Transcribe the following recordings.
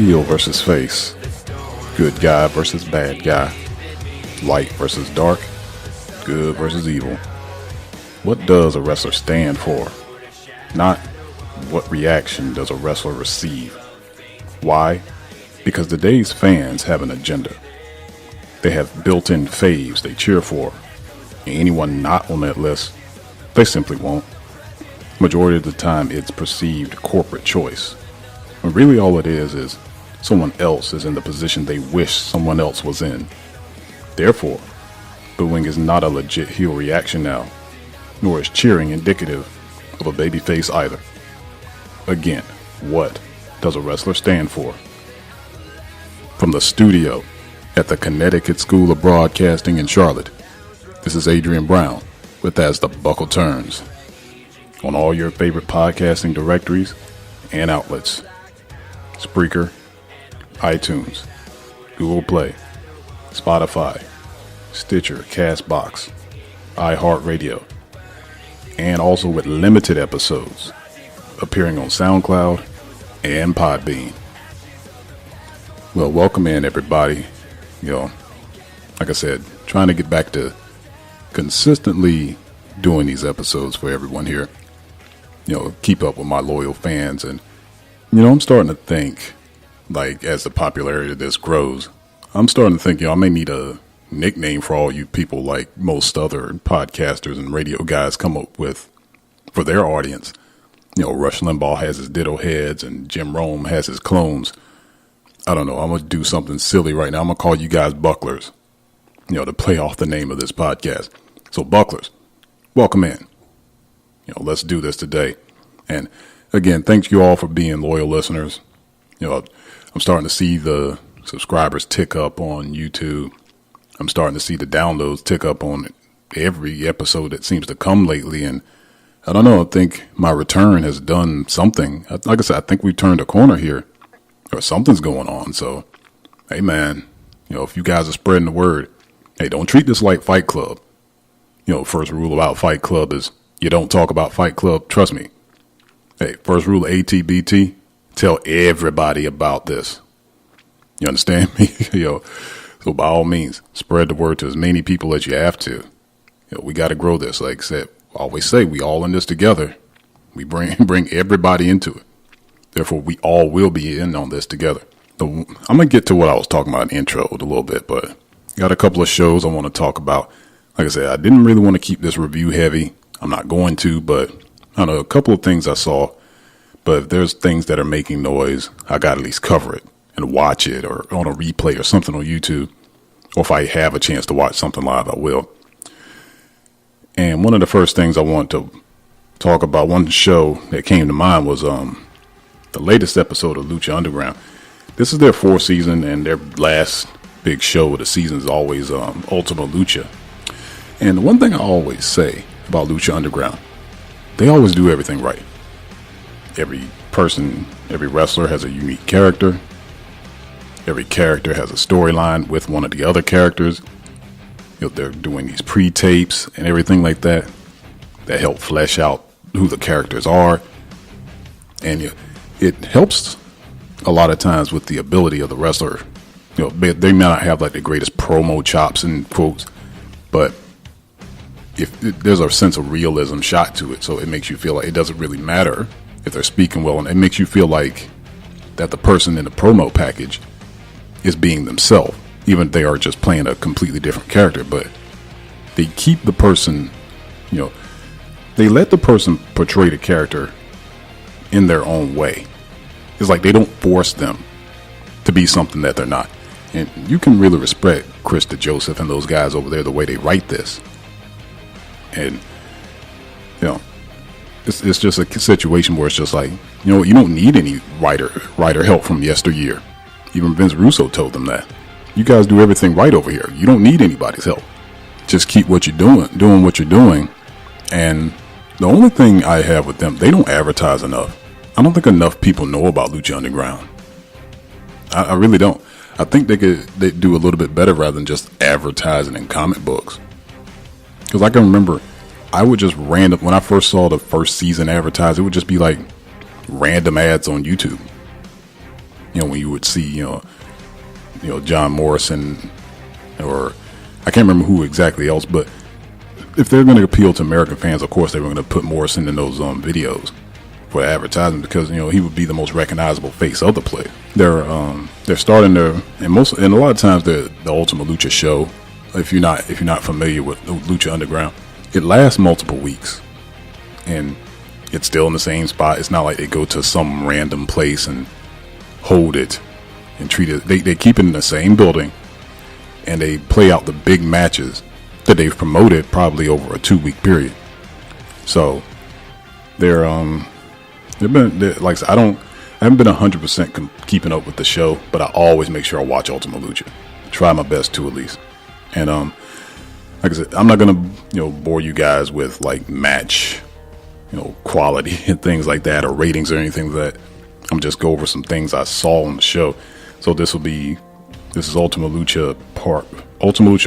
heel versus face, good guy versus bad guy, light versus dark, good versus evil. What does a wrestler stand for? Not what reaction does a wrestler receive. Why? Because today's fans have an agenda. They have built-in faves they cheer for. And anyone not on that list, they simply won't. Majority of the time, it's perceived corporate choice. When really all it is someone else is in the position they wish someone else was in. Therefore, booing is not a legit heel reaction now, nor is cheering indicative of a babyface either. Again, what does a wrestler stand for? From the studio at the Connecticut School of Broadcasting in Charlotte, this is Adrian Brown with As the Buckle Turns, on all your favorite podcasting directories and outlets: Spreaker, iTunes, Google Play, Spotify, Stitcher, Castbox, iHeartRadio, and also with limited episodes appearing on Soundcloud and Podbean. Well, welcome in everybody. Like I said, trying to get back to consistently doing these episodes for everyone here. Keep up with my loyal fans. And, I'm starting to think, like, as the popularity of this grows, I'm starting to think, I may need a nickname for all you people like most other podcasters and radio guys come up with for their audience. Rush Limbaugh has his ditto heads and Jim Rome has his clones. I don't know. I'm going to do something silly right now. I'm going to call you guys Bucklers, to play off the name of this podcast. So Bucklers, welcome in. Let's do this today. And again, thank you all for being loyal listeners. I'm starting to see the subscribers tick up on YouTube. I'm starting to see the downloads tick up on every episode that seems to come lately. And I don't know, I think my return has done something. Like I said, I think we've turned a corner here, or something's going on. So, hey man, if you guys are spreading the word, hey, don't treat this like Fight Club. First rule about Fight Club is you don't talk about Fight Club. Trust me. Hey, first rule of ATBT, tell everybody about this. You understand me? So by all means, spread the word to as many people as you have to. We got to grow this. Like I said, I always say, we all in this together. We bring everybody into it. Therefore, we all will be in on this together. So I'm going to get to what I was talking about in the intro a little bit, but got a couple of shows I want to talk about. Like I said, I didn't really want to keep this review heavy. I'm not going to, but I don't know, a couple of things I saw. But if there's things that are making noise, I got to at least cover it and watch it, or on a replay or something on YouTube. Or if I have a chance to watch something live, I will. And one of the first things I want to talk about, one show that came to mind was the latest episode of Lucha Underground. This is their fourth season, and their last big show of the season is always Ultima Lucha. And the one thing I always say about Lucha Underground, they always do everything right. Every person, every wrestler has a unique character. Every character has a storyline with one of the other characters. They're doing these pre-tapes and everything like that help flesh out who the characters are. And it helps a lot of times with the ability of the wrestler. They may not have like the greatest promo chops and quotes, but if there's a sense of realism shot to it, so it makes you feel like it doesn't really matter if they're speaking well, and it makes you feel like that the person in the promo package is being themselves, even if they are just playing a completely different character. But they keep the person, they let the person portray the character in their own way. It's like they don't force them to be something that they're not. And you can really respect Chris DeJoseph and those guys over there, the way they write this. And, it's just a situation where it's just like, you don't need any writer help from yesteryear. Even Vince Russo told them that. You guys do everything right over here. You don't need anybody's help. Just keep what you're doing what you're doing. And the only thing I have with them, they don't advertise enough. I don't think enough people know about Lucha Underground. I really don't. I think they do a little bit better rather than just advertising in comic books. Because I can remember, I would just when I first saw the first season advertised, it would just be like random ads on YouTube. when you would see, John Morrison, or I can't remember who exactly else, but if they're going to appeal to American fans, of course they were going to put Morrison in those videos for advertising, because he would be the most recognizable face of the play. They're starting to, and a lot of times the Ultima Lucha show, if you're not familiar with Lucha Underground, it lasts multiple weeks, and it's still in the same spot. It's not like they go to some random place and hold it and treat it. They keep it in the same building, and they play out the big matches that they've promoted probably over a 2-week period. So they've been like I haven't been 100% keeping up with the show, but I always make sure I watch Ultima Lucha. Try my best to, at least. And like I said, I'm not gonna bore you guys with like match quality and things like that, or ratings or anything like that. I'm just go over some things I saw on the show. So this is Ultima Lucha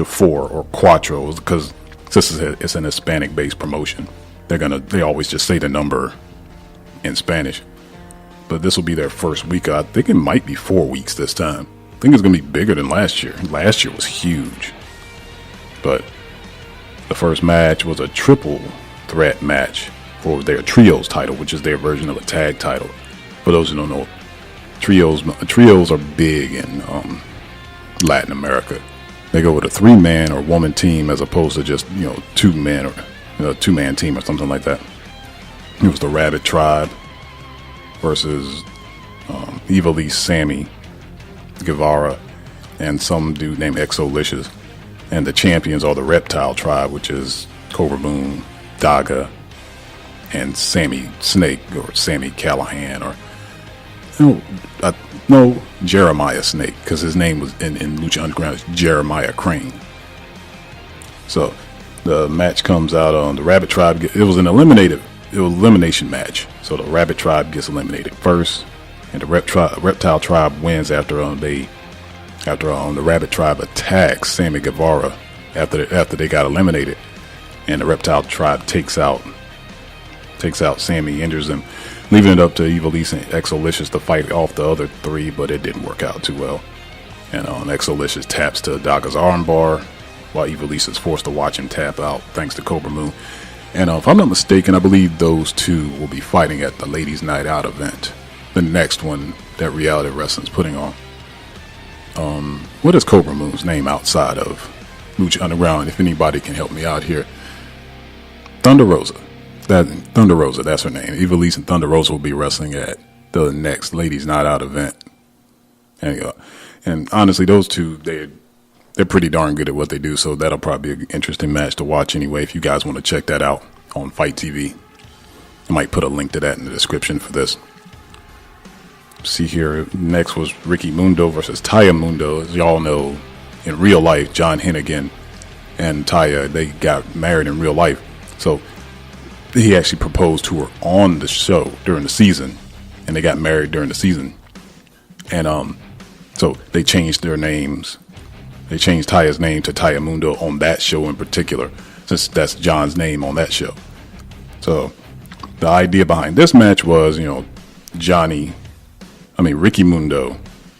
4 or Cuatro, because it's an Hispanic based promotion. They always just say the number in Spanish, but this will be their first week. I think it might be 4 weeks this time. I think it's gonna be bigger than last year. Last year was huge, but the first match was a triple threat match for their trios title, which is their version of a tag title. For those who don't know, trios are big in Latin America. They go with a 3-man or woman team as opposed to just 2-man or a 2-man team or something like that. It was the Rabbit Tribe versus Ivelisse, Sammy Guevara, and some dude named Exolicious. And the champions are the Reptile Tribe, which is Cobra Moon, Daga, and Sammy Snake, or Sammy Callahan, or no, Jeremiah Snake, because his name was in Lucha Underground is Jeremiah Crane. So the match comes out on the Rabbit Tribe. It was an elimination match. So the Rabbit Tribe gets eliminated first, and the Reptile Tribe wins after the Rabbit Tribe attacks Sammy Guevara after they got eliminated, and the Reptile Tribe takes out Sammy, injures him, leaving it up to Ivelisse and Exolicious to fight off the other 3, but it didn't work out too well. And Exolicious taps to Daga's armbar, while Ivelisse is forced to watch him tap out thanks to Cobra Moon. And if I'm not mistaken, I believe those two will be fighting at the Ladies Night Out event, the next one that Reality Wrestling's putting on. What is Cobra Moon's name outside of Lucha Underground? If anybody can help me out here. Thunder Rosa, that's her name. Ivelisse and Thunder Rosa will be wrestling at the next Ladies Night Out event. And honestly, those two, they're pretty darn good at what they do, so that'll probably be an interesting match to watch anyway. If you guys want to check that out on Fight TV, I might put a link to that in the description for this. See here, next was Ricky Mundo versus Taya Mundo. As y'all know, in real life, John Hennigan and Taya, they got married in real life. So he actually proposed to her on the show during the season, and they got married during the season. And so they changed their names. They changed Taya's name to Taya Mundo on that show in particular, since that's John's name on that show. So the idea behind this match was, Ricky Mundo.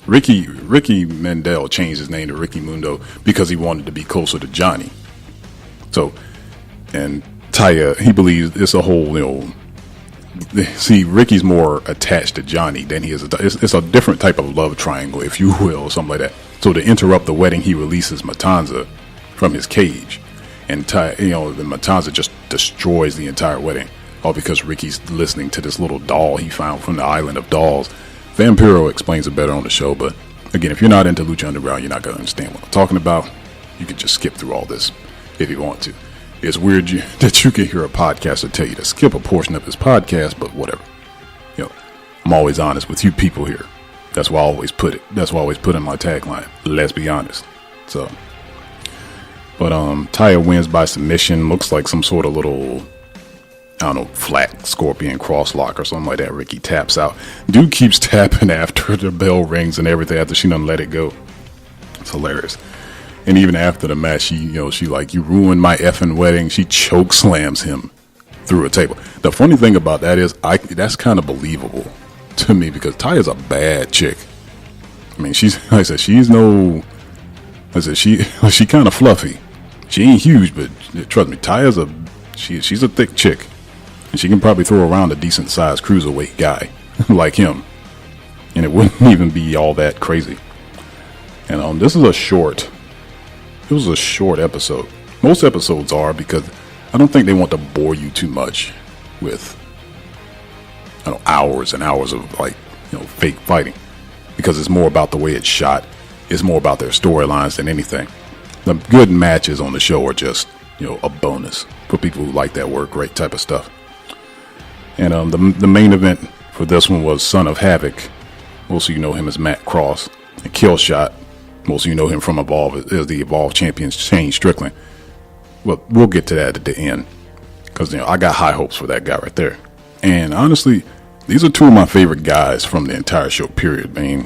Ricky Mendel changed his name to Ricky Mundo because he wanted to be closer to Johnny. So, and Taya, he believes it's a whole, see, Ricky's more attached to Johnny than he is. It's a different type of love triangle, if you will, or something like that. So to interrupt the wedding, he releases Matanza from his cage. And the Matanza just destroys the entire wedding. All because Ricky's listening to this little doll he found from the Island of Dolls. Vampiro explains it better on the show, but again, if you're not into Lucha Underground, you're not going to understand what I'm talking about. You can just skip through all this if you want to. It's weird that you can hear a podcaster tell you to skip a portion of his podcast, but whatever. I'm always honest with you people here. That's why I always put it. That's why I always put in my tagline. Let's be honest. So, but Taya wins by submission. Looks like some sort of little, I don't know, flat scorpion crosslock or something like that. Ricky taps out. Dude keeps tapping after the bell rings and everything after she done let it go. It's hilarious. And even after the match, she like, you ruined my effing wedding. She choke slams him through a table. The funny thing about that is, that's kind of believable to me because Taya's a bad chick. I mean, she's like I said, she's no. I said she kind of fluffy. She ain't huge, but trust me, Taya's she's a thick chick, and she can probably throw around a decent sized cruiserweight guy like him, and it wouldn't even be all that crazy. And this is a short. It was a short episode. Most episodes are, because I don't think they want to bore you too much with hours and hours of fake fighting, because it's more about the way it's shot. It's more about their storylines than anything. The good matches on the show are just a bonus for people who like that work rate type of stuff. And the main event for this one was Son of Havoc. Most of you know him as Matt Cross. And Killshot. Most of you know him from Evolve as the Evolve champion Shane Strickland. Well, we'll get to that at the end, because I got high hopes for that guy right there. And honestly, these are two of my favorite guys from the entire show. Period. I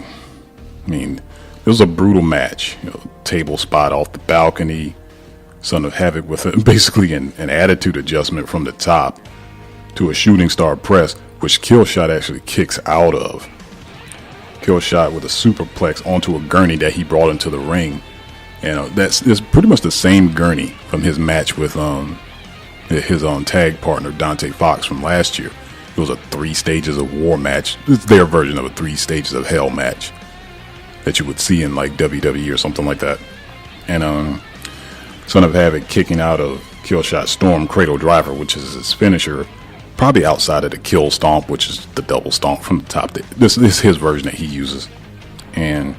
mean, it was a brutal match. Table spot off the balcony. Son of Havoc with basically an attitude adjustment from the top to a shooting star press, which Killshot actually kicks out of. Killshot with a superplex onto a gurney that he brought into the ring. And it's pretty much the same gurney from his match with his tag partner Dante Fox from last year. It was a 3 stages of war match. It's their version of a 3 stages of hell match that you would see in like WWE or something like that. And Son of Havoc kicking out of Killshot Storm Cradle Driver, which is his finisher, probably outside of the Kill Stomp, which is the double stomp from the top. This is his version that he uses. And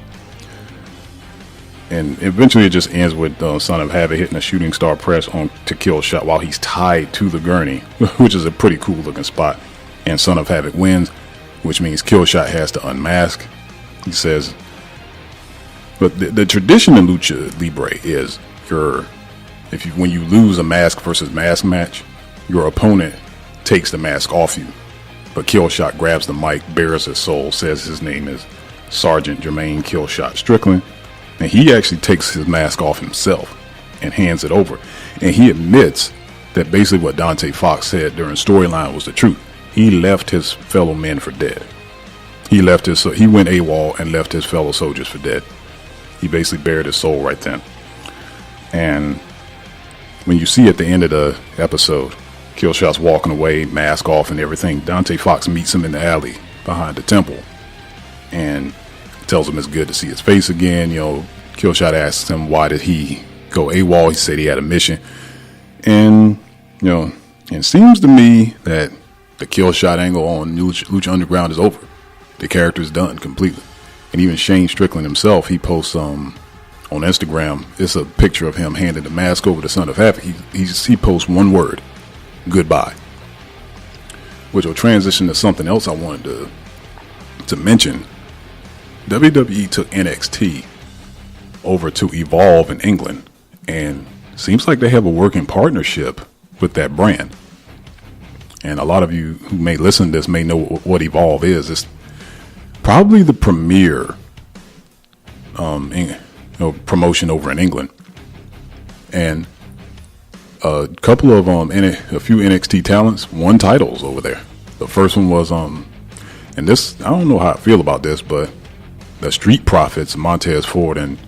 eventually it just ends with Son of Havoc hitting a shooting star press on to Killshot while he's tied to the gurney, which is a pretty cool looking spot. And Son of Havoc wins, which means Killshot has to unmask. He says, but the tradition in Lucha Libre is when you lose a mask versus mask match, your opponent takes the mask off you. But Killshot grabs the mic, bears his soul, says his name is Sergeant Jermaine Killshot Strickland, and he actually takes his mask off himself and hands it over. And he admits that basically what Dante Fox said during storyline was the truth. He left his fellow men for dead. He went AWOL and left his fellow soldiers for dead. He basically bared his soul right then. And when you see at the end of the episode, Killshot's walking away, mask off and everything, Dante Fox meets him in the alley behind the temple and tells him it's good to see his face again. Killshot asks him why did he go AWOL. He said he had a mission. And it seems to me that the Killshot angle on Lucha Underground is over. The character's done completely. And even Shane Strickland himself, he posts on Instagram, it's a picture of him handing the mask over to Son of Havoc. He posts one word: goodbye. Which will transition to something else I wanted to mention. WWE took NXT over to Evolve in England, and seems like they have a working partnership with that brand. And a lot of you who may listen to this may know what Evolve is. It's probably the premier promotion over in England, and a couple of a few NXT talents won titles over there. The first one was and this, I don't know how I feel about this, but the Street Profits, Montez Ford and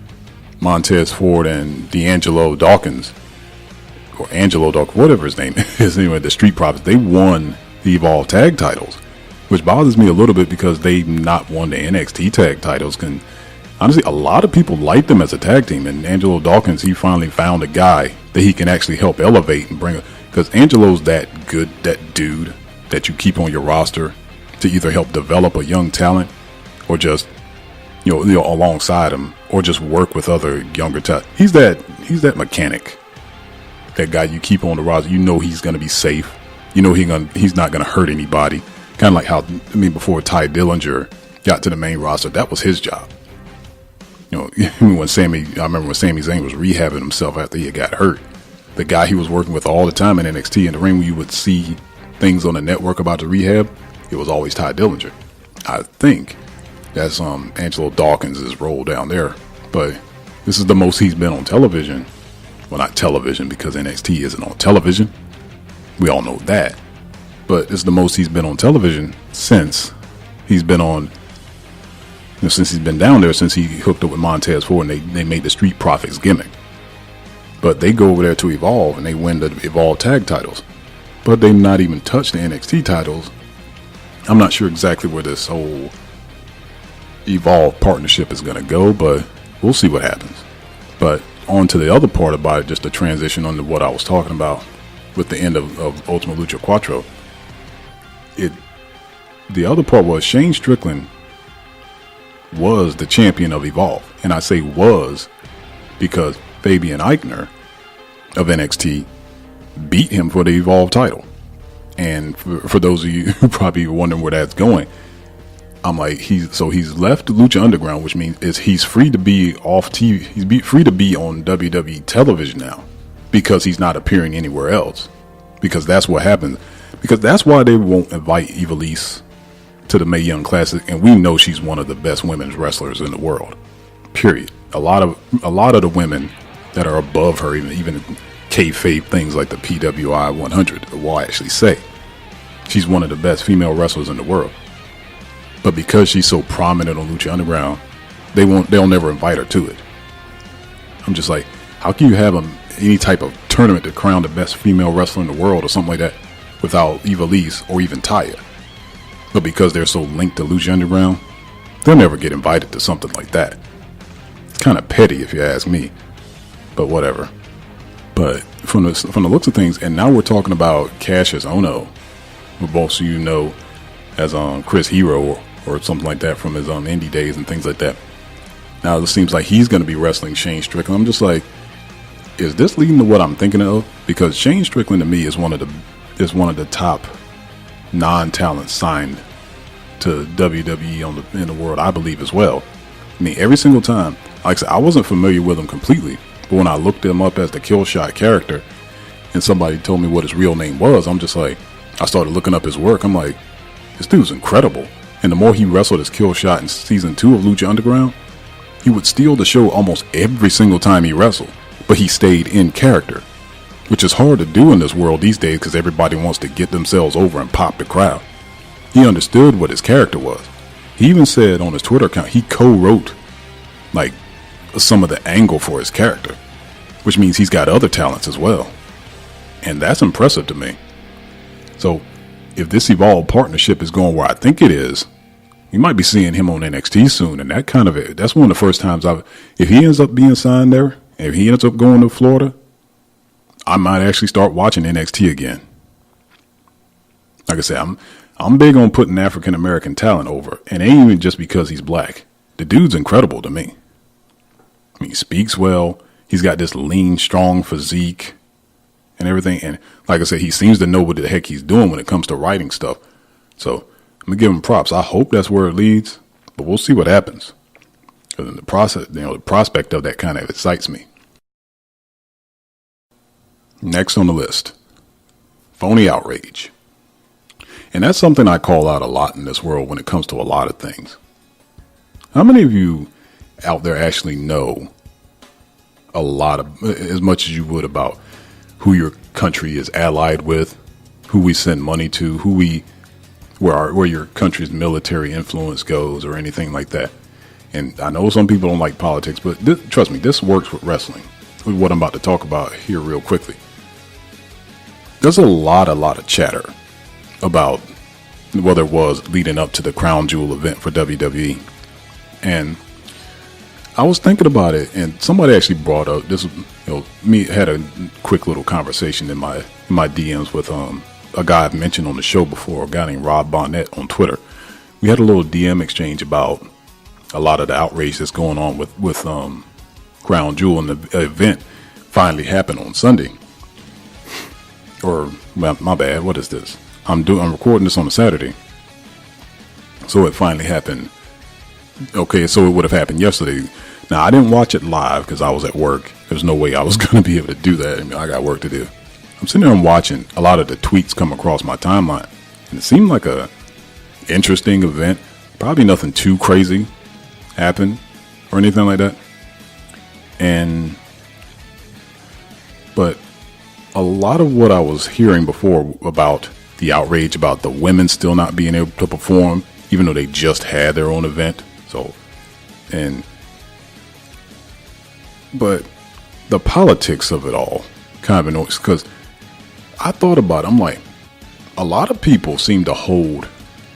D'Angelo Dawkins, or Angelo Dawkins, whatever his name is, anyway, the Street Profits, they won the Evolve tag titles, which bothers me a little bit because they've not won the NXT tag titles. Honestly, a lot of people like them as a tag team, and Angelo Dawkins, he finally found a guy that he can actually help elevate and bring, because Angelo's that dude that you keep on your roster to either help develop a young talent or just alongside him, or just work with other younger talent. He's that mechanic, that guy you keep on the roster. He's going to be safe. He's not going to hurt anybody. Kind of like how, before Ty Dillinger got to the main roster, that was his job. I remember when Sami Zayn was rehabbing himself after he got hurt. The guy he was working with all the time in NXT in the ring, when you would see things on the network about the rehab, it was always Ty Dillinger. I think that's Angelo Dawkins' role down there. But this is the most he's been on television. Well, not television, because NXT isn't on television. We all know that. But it's the most he's been on television since he's been on since he's been down there, since he hooked up with Montez Ford, and they made the Street Profits gimmick. But they go over there to Evolve, and they win the Evolve tag titles. But they've not even touched the NXT titles. I'm not sure exactly where this whole Evolve partnership is going to go, but we'll see what happens. But on to the other part about it, just the transition on to what I was talking about with the end of Ultima Lucha Cuatro. The other part was Shane Strickland was the champion of Evolve. And I say was because Fabian Eichner of NXT beat him for the Evolve title. And for those of you who probably wondering where that's going, I'm like, he's left Lucha Underground, which means he's free to be off TV. He's free to be on WWE television now because he's not appearing anywhere else. Because that's what happens. Because that's why they won't invite Ivelisse to the Mae Young Classic, and we know she's one of the best women's wrestlers in the world. Period. A lot of the women that are above her, even kayfabe things like the PWI 100, will actually say she's one of the best female wrestlers in the world. But because she's so prominent on Lucha Underground, they'll never invite her to it. I'm just like, how can you have any type of tournament to crown the best female wrestler in the world or something like that without Ivelisse or even Taya? But because they're so linked to Lucha Underground, they'll never get invited to something like that. It's kind of petty if you ask me, but whatever. But from the looks of things, and now we're talking about Cassius Ohno, who most of you know as Chris Hero or something like that from his indie days and things like that. Now it seems like he's going to be wrestling Shane Strickland. I'm just like, is this leading to what I'm thinking of? Because Shane Strickland to me is one of the top non-talent signed to WWE in the world, I believe, as well. I mean, every single time, like I said, I wasn't familiar with him completely, but when I looked him up as the Killshot character and somebody told me what his real name was, I'm just like, I started looking up his work. I'm like, this dude's incredible. And the more he wrestled as Killshot in season 2 of Lucha Underground, he would steal the show almost every single time he wrestled, but he stayed in character, which is hard to do in this world these days because everybody wants to get themselves over and pop the crowd. He understood what his character was. He even said on his Twitter account he co-wrote like some of the angle for his character, which means he's got other talents as well. And that's impressive to me. So if this Evolve partnership is going where I think it is, you might be seeing him on NXT soon. And that's one of the first times if he ends up being signed there, if he ends up going to Florida, I might actually start watching NXT again. Like I said, I'm big on putting African American talent over, and it ain't even just because he's black. The dude's incredible to me. I mean, he speaks well. He's got this lean, strong physique and everything. And like I said, he seems to know what the heck he's doing when it comes to writing stuff. So I'm gonna give him props. I hope that's where it leads, but we'll see what happens. Because in the process, the prospect of that kind of excites me. Next on the list, phony outrage. And that's something I call out a lot in this world when it comes to a lot of things. How many of you out there actually know a lot of, as much as you would, about who your country is allied with, who we send money to, where your country's military influence goes, or anything like that? And I know some people don't like politics, but trust me, this works with wrestling. With what I'm about to talk about here real quickly. There's a lot of chatter about whether it was leading up to the Crown Jewel event for WWE. And I was thinking about it, and somebody actually brought up this, me had a quick little conversation in my DMs with a guy I've mentioned on the show before, a guy named Rob Bonnette on Twitter. We had a little DM exchange about a lot of the outrage that's going on with Crown Jewel, and the event finally happened on Sunday. Or, well, my bad, what is this? I'm recording this on a Saturday. So it finally happened. Okay, so it would have happened yesterday. Now, I didn't watch it live because I was at work. There's no way I was going to be able to do that. I mean, I got work to do. I'm sitting there and watching a lot of the tweets come across my timeline. And it seemed like a interesting event. Probably nothing too crazy happened or anything like that. But a lot of what I was hearing before about the outrage about the women still not being able to perform, even though they just had their own event. So But the politics of it all kind of annoys, because I thought about it. I'm like, a lot of people seem to hold,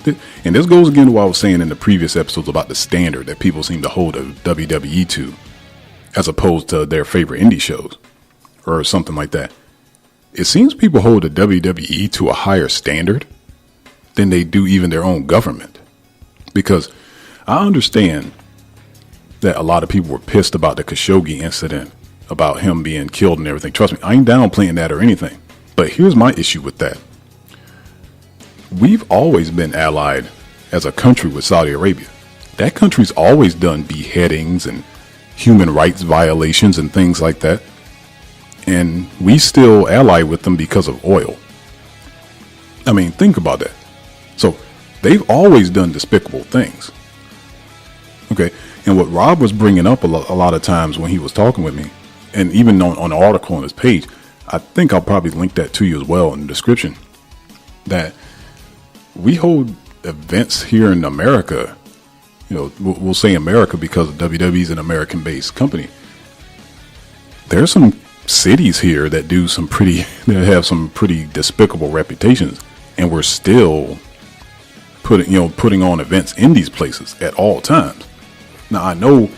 and this goes again to what I was saying in the previous episodes about the standard that people seem to hold a WWE to, as opposed to their favorite indie shows or something like that. It seems people hold the WWE to a higher standard than they do even their own government. Because I understand that a lot of people were pissed about the Khashoggi incident, about him being killed and everything. Trust me, I ain't downplaying that or anything. But here's my issue with that. We've always been allied as a country with Saudi Arabia. That country's always done beheadings and human rights violations and things like that. And we still ally with them because of oil. I mean, think about that. So they've always done despicable things. Okay. And what Rob was bringing up a lot of times when he was talking with me, and even on an article on his page, I think I'll probably link that to you as well in the description, that we hold events here in America. You know, we'll say America because WWE is an American-based company. There's some cities here that have some pretty despicable reputations, and we're still putting on events in these places at all times. Now, I know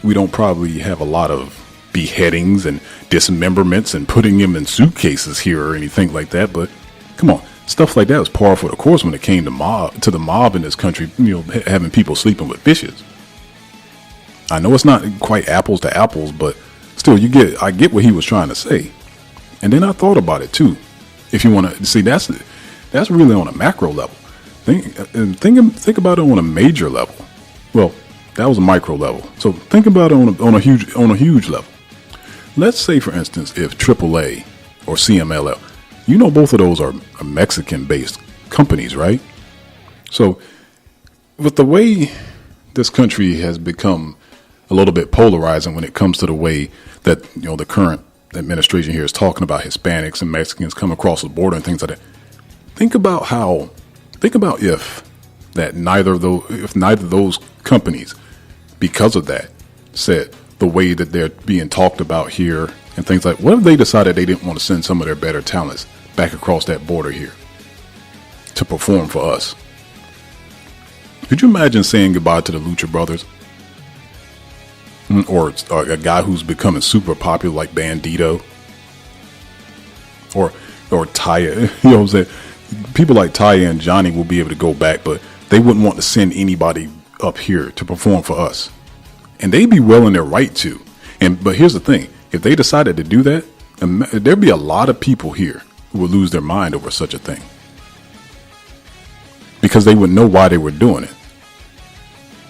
we don't probably have a lot of beheadings and dismemberments and putting them in suitcases here or anything like that, but come on, stuff like that was par for the course when it came to the mob in this country, having people sleeping with fishes. I know it's not quite apples to apples, but still, I get what he was trying to say. And then I thought about it too. If you want to see, that's really on a macro level. Think about it on a major level. Well, that was a micro level. So think about it on a huge level. Let's say, for instance, if AAA or CMLL, both of those are Mexican-based companies, right? So with the way this country has become a little bit polarizing when it comes to the way that, the current administration here is talking about Hispanics and Mexicans come across the border and things like that. Think about if neither of those companies, because of that, said the way that they're being talked about here and things like, what if they decided they didn't want to send some of their better talents back across that border here to perform for us? Could you imagine saying goodbye to the Lucha brothers? Or a guy who's becoming super popular like Bandito? Or Taya, you know what I'm saying? People like Taya and Johnny will be able to go back, but they wouldn't want to send anybody up here to perform for us. And they'd be well in their right to. But here's the thing. If they decided to do that, there'd be a lot of people here who would lose their mind over such a thing. Because they would know why they were doing it.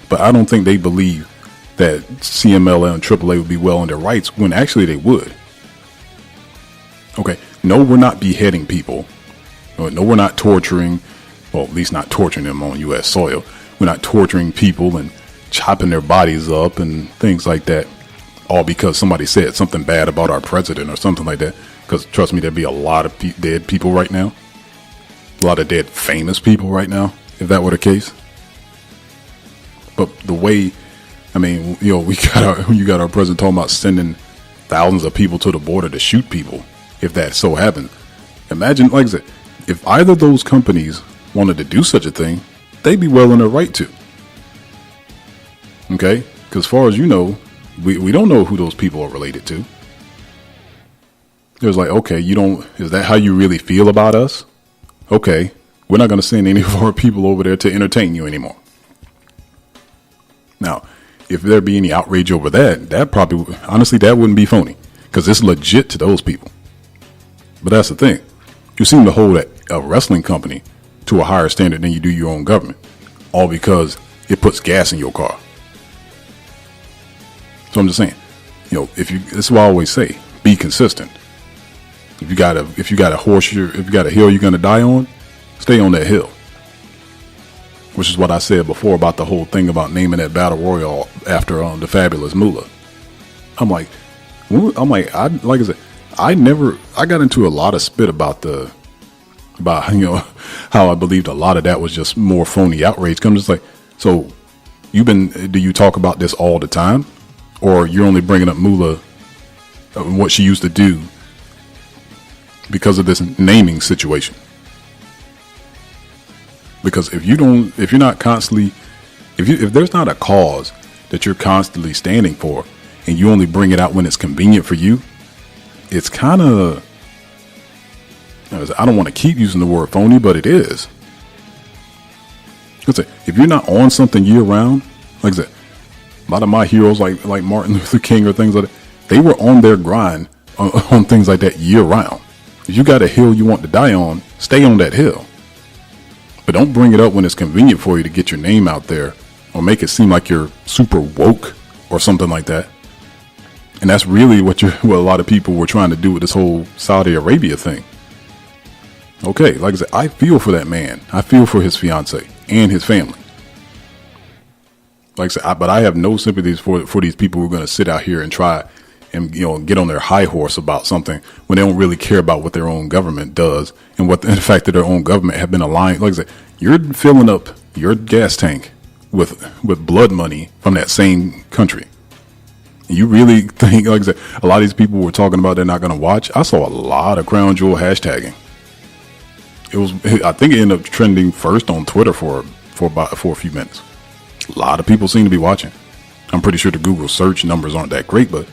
But I don't think they believe that CMLL and AAA would be well in their rights when actually they would. Okay, no, we're not beheading people. No, we're not torturing, well, at least not torturing them on U.S. soil. We're not torturing people and chopping their bodies up and things like that, all because somebody said something bad about our president or something like that. Because trust me, there'd be a lot of dead people right now. A lot of dead famous people right now, if that were the case. But the way, you got our president talking about sending thousands of people to the border to shoot people, if that so happened. Imagine, like I said, if either of those companies wanted to do such a thing, they'd be well in their right to. Okay? Because as far as you know, we don't know who those people are related to. It was like, okay, is that how you really feel about us? Okay, we're not going to send any of our people over there to entertain you anymore. Now, if there be any outrage over that probably, honestly, that wouldn't be phony. Because it's legit to those people. But that's the thing. You seem to hold a wrestling company to a higher standard than you do your own government. All because it puts gas in your car. So I'm just saying, that's what I always say, be consistent. If you got a hill you're gonna die on, stay on that hill. Which is what I said before about the whole thing about naming that battle royal after the Fabulous Moolah. I got into a lot of spit about how I believed a lot of that was just more phony outrage. I'm just like, so do you talk about this all the time? Or you're only bringing up Moolah, what she used to do because of this naming situation? Because if you're not constantly, if there's not a cause that you're constantly standing for, and you only bring it out when it's convenient for you, it's kind of, I don't want to keep using the word phony, but it is. If you're not on something year round, like I said, a lot of my heroes, like Martin Luther King or things like that, they were on their grind on things like that year round. If you got a hill you want to die on, stay on that hill. But don't bring it up when it's convenient for you to get your name out there, or make it seem like you're super woke or something like that. And that's really what a lot of people were trying to do with this whole Saudi Arabia thing. Okay, like I said, I feel for that man. I feel for his fiance and his family. Like I said, but I have no sympathies for these people who are going to sit out here and try and get on their high horse about something when they don't really care about what their own government does, and the fact that their own government have been aligned. Like I said, you're filling up your gas tank with blood money from that same country. You really think, like I said, a lot of these people were talking about they're not going to watch? I saw a lot of Crown Jewel hashtagging. I think it ended up trending first on Twitter for a few minutes. A lot of people seem to be watching. I'm pretty sure the Google search numbers aren't that great, but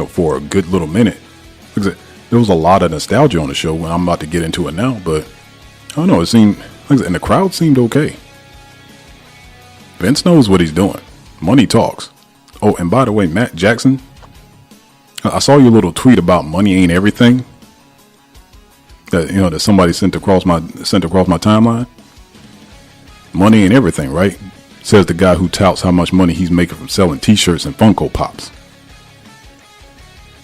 for a good little minute, like I said, there was a lot of nostalgia on the show when I'm about to get into it now, but I don't know, it seemed, like I said, and the crowd seemed okay. Vince knows what he's doing. Money talks. Oh, and by the way, Matt Jackson, I saw your little tweet about money ain't everything. That somebody sent across my timeline. Money ain't everything, right? Says the guy who touts how much money he's making from selling T-shirts and Funko Pops.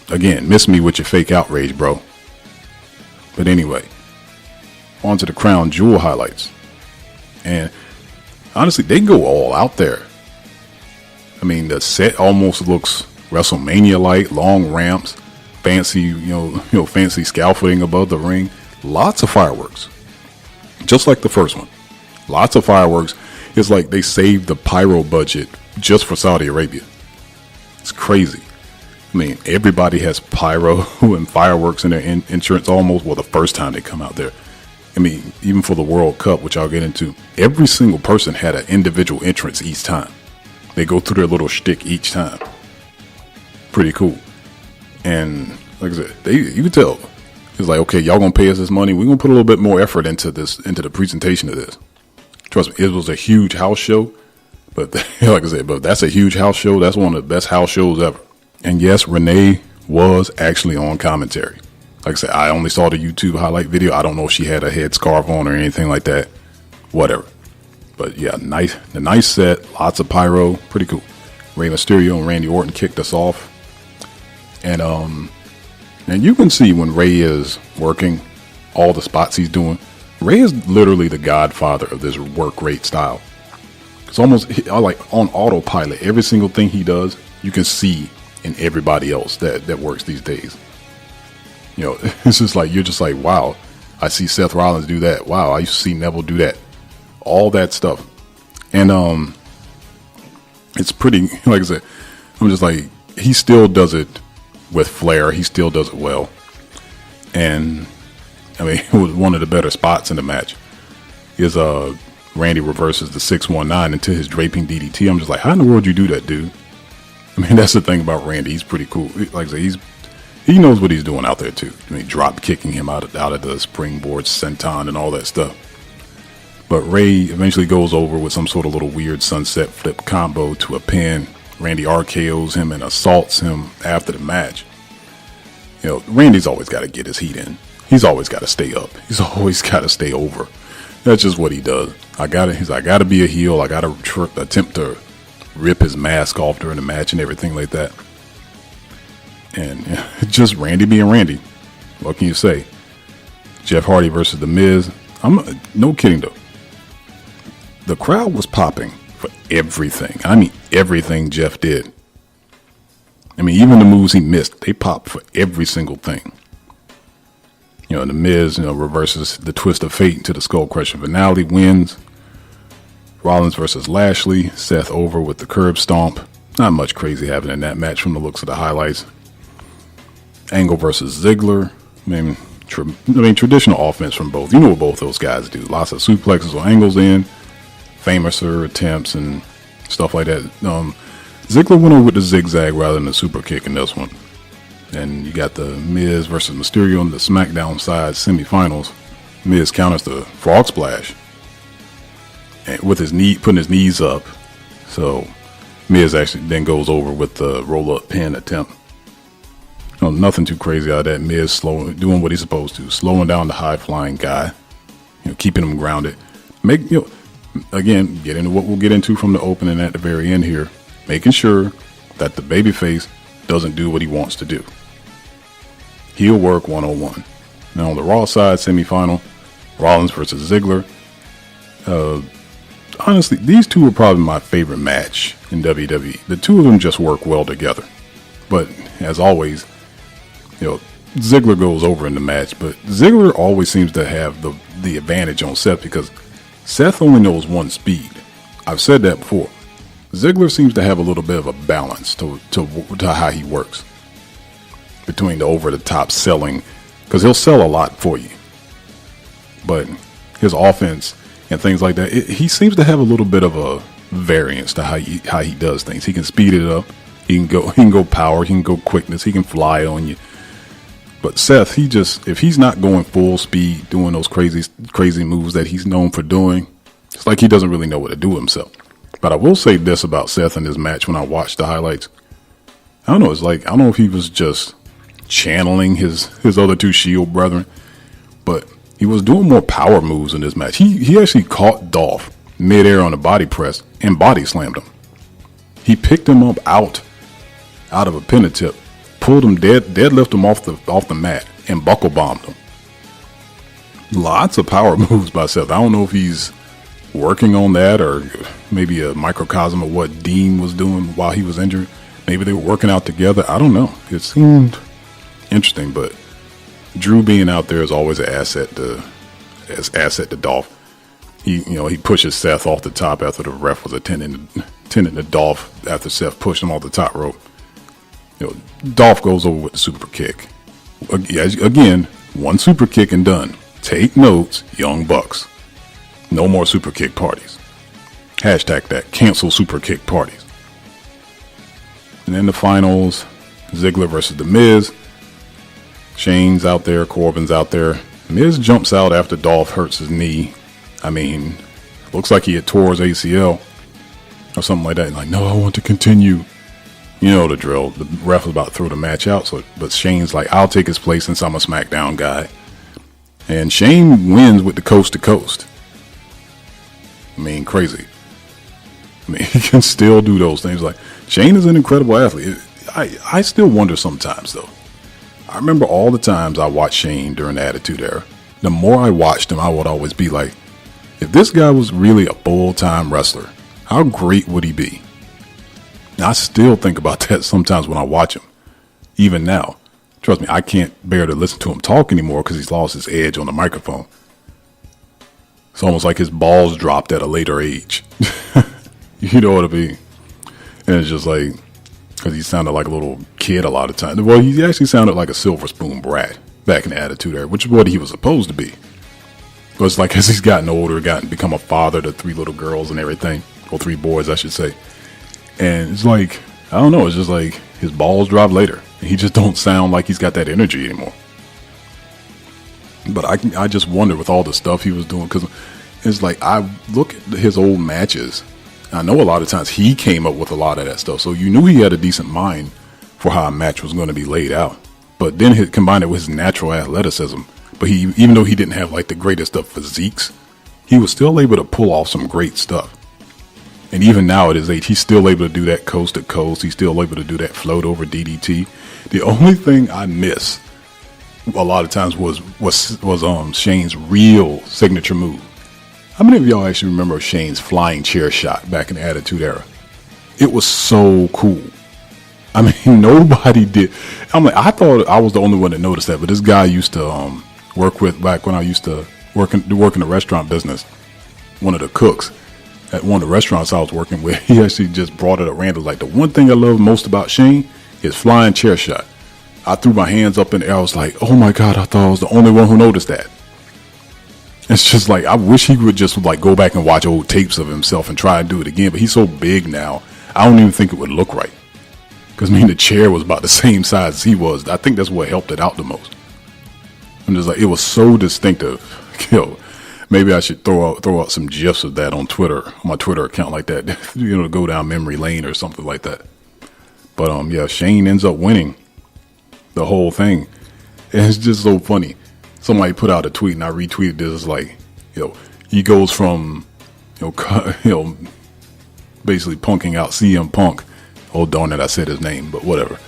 Again, miss me with your fake outrage, bro. But anyway, on to the Crown Jewel highlights. And honestly, they go all out there. I mean, the set almost looks WrestleMania-like, long ramps, fancy, fancy scaffolding above the ring. Lots of fireworks. Just like the first one. Lots of fireworks. It's like they saved the pyro budget just for Saudi Arabia. It's crazy. I mean, everybody has pyro and fireworks in their insurance almost, the first time they come out there. I mean, even for the World Cup, which I'll get into, every single person had an individual entrance each time. They go through their little shtick each time. Pretty cool. And like I said, you can tell. It's like, okay, y'all gonna pay us this money. We're gonna put a little bit more effort into the presentation of this. Trust me, it was a huge house show. But like I said, but that's a huge house show. That's one of the best house shows ever. And yes, Renee was actually on commentary. Like I said, I only saw the YouTube highlight video. I don't know if she had a headscarf on or anything like that. Whatever. But yeah, nice set. Lots of pyro. Pretty cool. Rey Mysterio and Randy Orton kicked us off. And you can see when Rey is working, all the spots he's doing. Rey is literally the godfather of this work rate style. It's almost like on autopilot. Every single thing he does, you can see in everybody else that works these days. It's just like, you're just like, wow, I see Seth Rollins do that. Wow, I used to see Neville do that. All that stuff. And it's pretty, like I said, I'm just like, he still does it with flair. He still does it well. And I mean, it was one of the better spots in the match. Is Randy reverses the 619 into his draping DDT. I'm just like, how in the world you do that, dude? I mean, that's the thing about Randy. He's pretty cool. Like I said, he knows what he's doing out there too. I mean, drop kicking him out of the springboard senton and all that stuff. But Rey eventually goes over with some sort of little weird sunset flip combo to a pin. Randy RKOs him and assaults him after the match. Randy's always got to get his heat in. He's always got to stay up. He's always got to stay over. That's just what he does. I gotta be a heel. I gotta attempt to rip his mask off during the match and everything like that. And just Randy being Randy. What can you say? Jeff Hardy versus The Miz. I'm no kidding though. The crowd was popping for everything. I mean, everything Jeff did. I mean, even the moves he missed, they popped for every single thing. The Miz, reverses the twist of fate into the skull crushing finale, wins. Rollins versus Lashley. Seth over with the curb stomp. Not much crazy happening in that match from the looks of the highlights. Angle versus Ziggler. Traditional offense from both. You know what both those guys do. Lots of suplexes or angles in. Famouser attempts and stuff like that. Ziggler went over with the zigzag rather than the super kick in this one. And you got the Miz versus Mysterio on the SmackDown side semifinals. Miz counters the frog splash. And with his knee, putting his knees up. So Miz actually then goes over with the roll-up pin attempt. Nothing too crazy out of that. Miz doing what he's supposed to, slowing down the high-flying guy, keeping him grounded. Again, get into what we'll get into from the opening at the very end here, making sure that the babyface doesn't do what he wants to do. Heel work 101. Now on the Raw side semifinal, Rollins versus Ziggler. Honestly, these two are probably my favorite match in WWE. The two of them just work well together. But as always, Ziggler goes over in the match, but Ziggler always seems to have the advantage on Seth because Seth only knows one speed. I've said that before. Ziggler seems to have a little bit of a balance to how he works between the over-the-top selling, because he'll sell a lot for you. But his offense and things like that, he seems to have a little bit of a variance to how he does things. He can speed it up. He can go power. He can go quickness. He can fly on you. But Seth, if he's not going full speed, doing those crazy moves that he's known for doing, it's like he doesn't really know what to do himself. But I will say this about Seth in this match when I watched the highlights. I don't know. It's like, I don't know if he was just channeling his other two Shield brethren, but he was doing more power moves in this match. He actually caught Dolph midair on a body press and body slammed him. He picked him up out of a pin tip, pulled him deadlift him off the mat, and buckle bombed him. Lots of power moves by Seth. I don't know if he's working on that or maybe a microcosm of what Dean was doing while he was injured. Maybe they were working out together. I don't know. It seemed interesting, but Drew being out there is always an asset to Dolph. He pushes Seth off the top after the ref was attending to Dolph after Seth pushed him off the top rope. Dolph goes over with the super kick. Again, one super kick and done. Take notes, Young Bucks. No more super kick parties. Hashtag that. Cancel super kick parties. And then the finals, Ziggler versus The Miz. Shane's out there. Corbin's out there. Miz jumps out after Dolph hurts his knee. Looks like he had tore his ACL or something like that. And no, I want to continue. You know the drill. The ref was about to throw the match out, but Shane's like, I'll take his place since I'm a SmackDown guy. And Shane wins with the coast to coast. Crazy. He can still do those things. Like, Shane is an incredible athlete. I still wonder sometimes, though. I remember all the times I watched Shane during the Attitude Era. The more I watched him, I would always be like, if this guy was really a full-time wrestler, how great would he be? And I still think about that sometimes when I watch him. Even now. Trust me, I can't bear to listen to him talk anymore because he's lost his edge on the microphone. It's almost like his balls dropped at a later age. You know what I mean? And it's just like, because he sounded like a little kid a lot of times. Well, he actually sounded like a silver spoon brat back in the Attitude Era, which is what he was supposed to be. But it's like as he's gotten older, become a father to 3 little girls and everything. Or 3 boys, I should say. And it's like, I don't know, it's just like his balls drop later. He just don't sound like he's got that energy anymore. But I just wonder with all the stuff he was doing, because it's like I look at his old matches. I know a lot of times he came up with a lot of that stuff. So you knew he had a decent mind for how a match was going to be laid out. But then he combined it with his natural athleticism. But even though he didn't have like the greatest of physiques, he was still able to pull off some great stuff. And even now at his age, he's still able to do that coast to coast. He's still able to do that float over DDT. The only thing I miss a lot of times was Shane's real signature move. How many of y'all actually remember Shane's flying chair shot back in the Attitude Era? It was so cool. Nobody did. I thought I was the only one that noticed that, but this guy I used to work with back when I used to work in the restaurant business, one of the cooks. at one of the restaurants I was working with, he actually just brought it up random. Like, the one thing I love most about Shane is flying chair shot. I threw my hands up in the air. I was like, oh my God, I thought I was the only one who noticed that. It's just like, I wish he would just like go back and watch old tapes of himself and try and do it again. But he's so big now, I don't even think it would look right. Because, I mean, the chair was about the same size as he was. I think that's what helped it out the most. I'm just like, it was so distinctive. Yo, maybe I should throw out some GIFs of that on Twitter, on my Twitter account like that, to go down memory lane or something like that. But, yeah, Shane ends up winning the whole thing. And it's just so funny. Somebody put out a tweet and I retweeted this. It's like, he goes from, basically punking out CM Punk. Oh, darn it, I said his name, but whatever.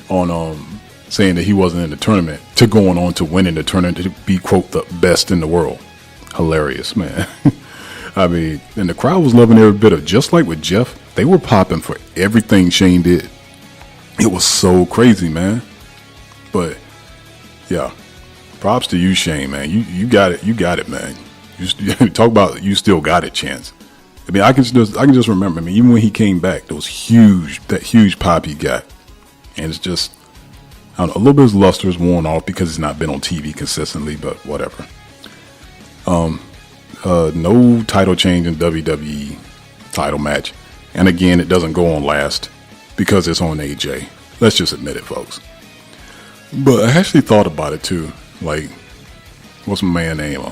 On saying that he wasn't in the tournament to going on to winning the tournament to be, quote, the best in the world. Hilarious, man. I mean, and the crowd was loving every bit of, just like with Jeff, they were popping for everything Shane did. It was so crazy, man. But, yeah, props to you, Shane, man. You got it. You got it, man. You talk about you still got it, chance. I mean, I can just remember. I mean, even when he came back, that huge pop he got, and it's just, I don't know, a little bit of luster is worn off because he's not been on TV consistently, but whatever. No title change in WWE title match, and again, it doesn't go on last because it's on AJ. Let's just admit it, folks. But I actually thought about it too. Like, what's my man name?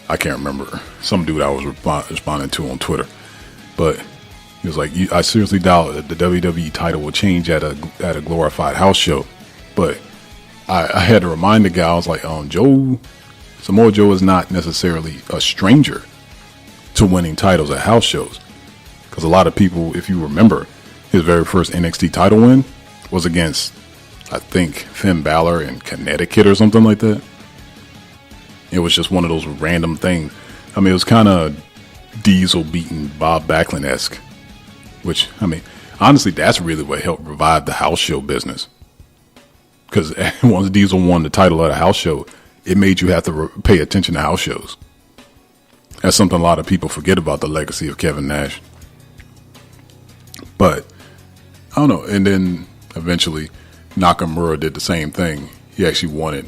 I can't remember. Some dude I was responding to on Twitter. But he was like, I seriously doubt that the WWE title will change at a glorified house show. But I had to remind the guy, I was like, Samoa Joe is not necessarily a stranger to winning titles at house shows. Because a lot of people, if you remember, his very first NXT title win was against, I think, Finn Balor in Connecticut or something like that. It was just one of those random things. I mean, it was kind of Diesel beating Bob Backlund-esque. Which, I mean, honestly, that's really what helped revive the house show business. Because once Diesel won the title at a house show, it made you have to pay attention to house shows. That's something a lot of people forget about the legacy of Kevin Nash. But, I don't know. And then, eventually, Nakamura did the same thing. He actually won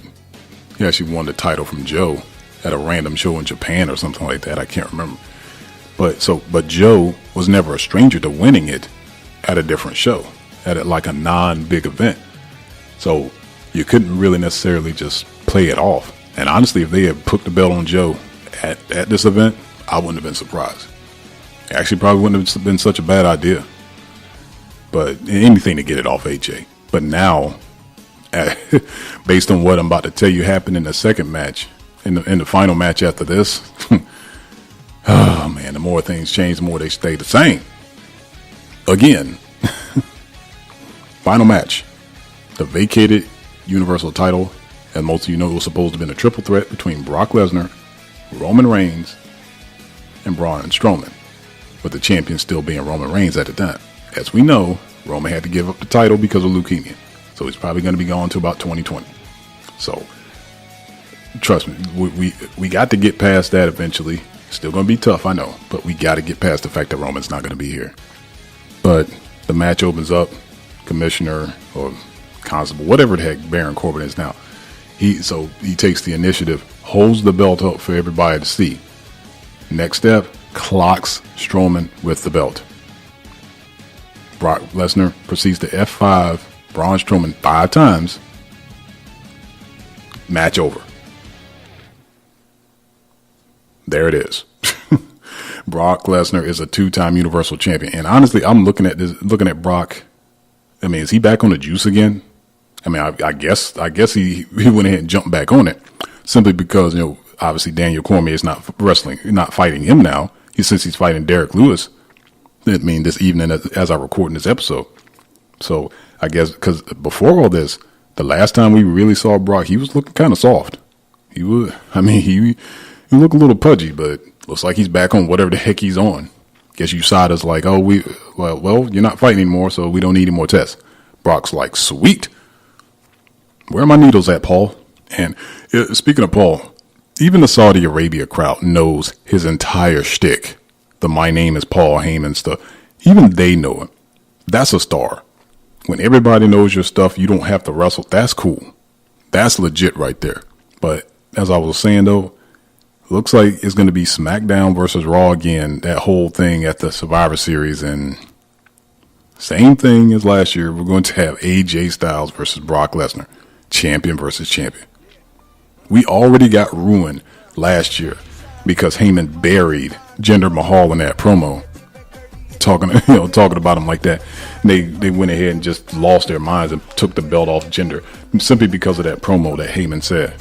the title from Joe at a random show in Japan or something like that. I can't remember. But Joe was never a stranger to winning it at a different show, at like a non-big event. So you couldn't really necessarily just play it off. And honestly, if they had put the belt on Joe at this event, I wouldn't have been surprised. Actually, probably wouldn't have been such a bad idea. But anything to get it off AJ. But now, based on what I'm about to tell you happened in the second match, in the final match after this, oh man, the more things change, the more they stay the same. Again, final match, the vacated Universal title, and most of you know it was supposed to have been a triple threat between Brock Lesnar, Roman Reigns, and Braun Strowman, with the champion still being Roman Reigns at the time. As we know, Roman had to give up the title because of leukemia. So he's probably going to be gone to about 2020. So, trust me, we got to get past that eventually. Still going to be tough, I know. But we got to get past the fact that Roman's not going to be here. But the match opens up. Commissioner or Constable, whatever the heck Baron Corbin is now. He takes the initiative, holds the belt up for everybody to see. Next step, clocks Strowman with the belt. Brock Lesnar proceeds to F5 Braun Strowman 5 times. Match over. There it is. Brock Lesnar is a 2-time Universal Champion. And honestly, I'm looking at Brock. I mean, is he back on the juice again? I mean, I guess he went ahead and jumped back on it simply because, obviously Daniel Cormier is not fighting him now. Since he's fighting Derek Lewis. I mean, this evening as I record this episode. So I guess because before all this, the last time we really saw Brock, he was looking kind of soft. He looked a little pudgy, but looks like he's back on whatever the heck he's on. Guess you saw it as like, well, you're not fighting anymore, so we don't need any more tests. Brock's like, sweet. Where are my needles at, Paul? And speaking of Paul, even the Saudi Arabia crowd knows his entire shtick the My Name is Paul Heyman stuff. Even they know it. That's a star. When everybody knows your stuff, you don't have to wrestle. That's cool. That's legit right there. But as I was saying, though, looks like it's going to be SmackDown versus Raw again. That whole thing at the Survivor Series. And same thing as last year. We're going to have AJ Styles versus Brock Lesnar. Champion versus champion. We already got ruined last year because Heyman buried Jinder Mahal in that promo. Talking about him like that. And they went ahead and just lost their minds and took the belt off Jinder simply because of that promo that Heyman said.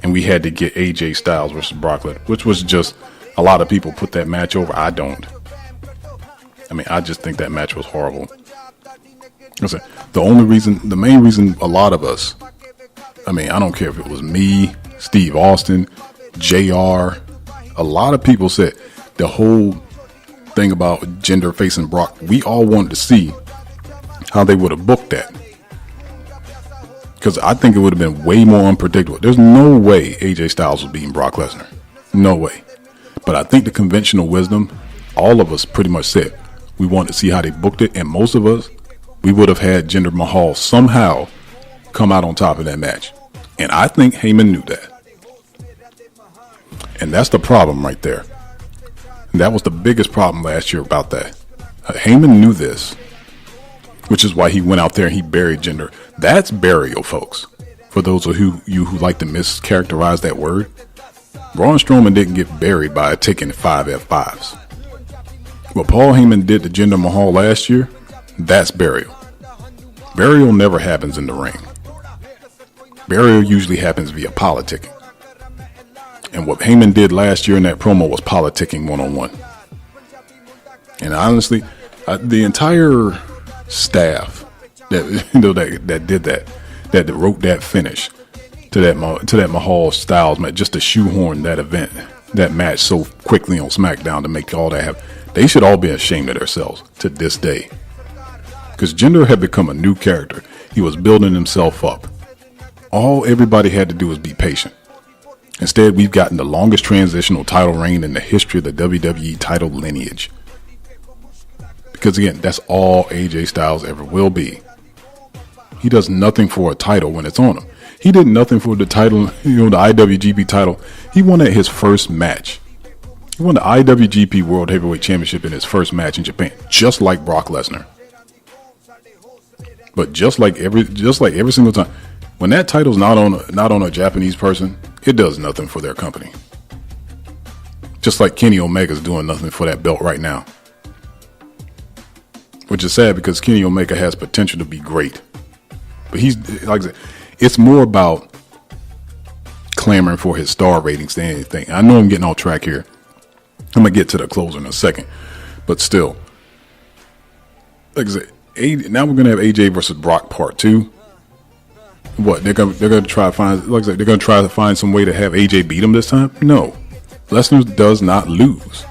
And we had to get AJ Styles versus Brock Lesnar, which was just, a lot of people put that match over. I don't. I mean, I just think that match was horrible. Listen, the main reason a lot of us, I mean, I don't care if it was me, Steve Austin, JR, a lot of people said the whole thing about Jinder facing Brock, we all wanted to see how they would have booked that. Because I think it would have been way more unpredictable. There's no way AJ Styles was beating Brock Lesnar. No way. But I think the conventional wisdom, all of us pretty much said, we wanted to see how they booked it. And most of us, we would have had Jinder Mahal somehow come out on top of that match. And I think Heyman knew that. And that's the problem right there. And that was the biggest problem last year about that. Heyman knew this, which is why he went out there and he buried Jinder. That's burial, folks. For those of you who like to mischaracterize that word, Braun Strowman didn't get buried by taking 5 F5s. What Paul Heyman did to Jinder Mahal last year, that's burial. Burial never happens in the ring. Burial usually happens via politicking. And what Heyman did last year in that promo was politicking one-on-one. And honestly, the entire staff that did that wrote that finish to that Mahal Styles match, just to shoehorn that match so quickly on SmackDown to make all that happen, they should all be ashamed of themselves to this day. Because Jinder had become a new character. He was building himself up. All everybody had to do was be patient. Instead, we've gotten the longest transitional title reign in the history of the WWE title lineage. Because again, that's all AJ Styles ever will be. He does nothing for a title when it's on him. He did nothing for the title, the IWGP title. He won at his first match. He won the IWGP World Heavyweight Championship in his first match in Japan, just like Brock Lesnar. But just like every single time, when that title's not on a Japanese person, it does nothing for their company. Just like Kenny Omega's doing nothing for that belt right now. Which is sad because Kenny Omega has potential to be great. But he's, like I said, it's more about clamoring for his star ratings than anything. I know I'm getting off track here. I'm going to get to the closer in a second. But still, like I said, now we're going to have AJ versus Brock Part 2. What, they're going to try to find, like I said, they're going to try to find some way to have AJ beat him this time? No. Lesnar does not lose.